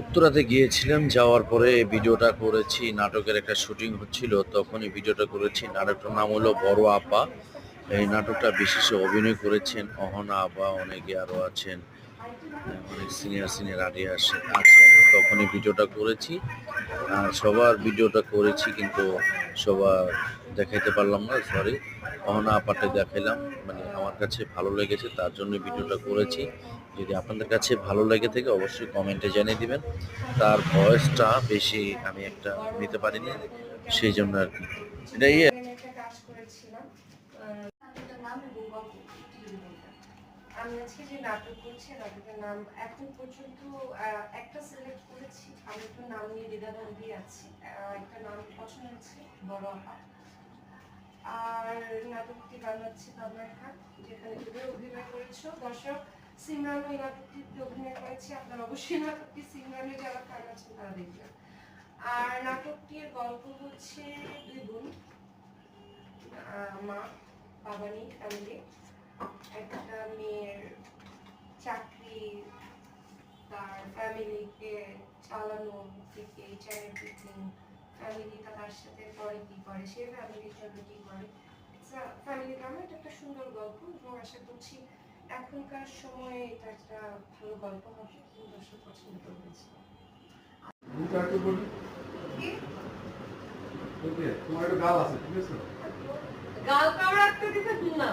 উত্তরাতে গিয়েছিলাম, যাওয়ার পরে ভিডিওটা করেছি। নাটকের একটা শুটিং হচ্ছিল, তখনই ভিডিওটা করেছি। নাটকটার নাম হলো বড় আপা। এই নাটকটা বিশেষে অভিনয় করেছেন অহনা আপা, অনেকে আরও আছেন, অনেক সিনিয়র সিনিয়র আর্টিস্ট আছেন। তখনই ভিডিওটা করেছি, আর সবার ভিডিওটা করেছি, কিন্তু সবার দেখাইতে পারলাম না, সরি। অহনা আপাটা দেখাইলাম, মানে আমার কাছে ভালো লেগেছে, তার জন্য ভিডিওটা করেছি। যদি আপনাদের কাছে ভালো লেগে থাকে অবশ্যই কমেন্টে জানিয়ে দিবেন। তার ভয়েসটা বেশি আমি একটা নিতে পারিনি, সেই জন্য আর কি। এটা একটা কাজ করেছিলাম। আমি আজকে যে নাটক করছি, নাটকের নাম এখন পর্যন্ত একটা সিলেক্ট করেছি। আমি একটু নাম নিয়ে দ্বিধাদ্বন্দ্বে আছি। একটা নাম পছন্দ হচ্ছে, বড় আপা। আর নাটকটি বানাচ্ছে তাবলার খান, যেখানে তুমি অভিনয় করেছো। দর্শক, সিমরান ওই নাটকটিতে অভিনয় করেছে। আপনার অবশ্যই নাটকটি সিমরানের যারা ফান আছেন তারা দেখবেন। আর নাটকটির গল্প হচ্ছে দুই বোন, মা বাবানি ফ্যামিলি, একটা মেয়ের চাকরি, তার ফ্যামিলিকে চালানো থেকে চ্যারিটি, ফ্যামিলিটা তার সাথে পরে কি করে, সে ফ্যামিলির জন্য কি করে। ফ্যামিলি ড্রামা, এটা একটা সুন্দর গল্প এবং আশা করছি এখনকার সময়ে এটা একটা ভালো গল্প হবে, দর্শক পছন্দ করবে। তোমার একটা গাল আছে, ঠিক আছে? গাল কামড় রাখতে দিতে না।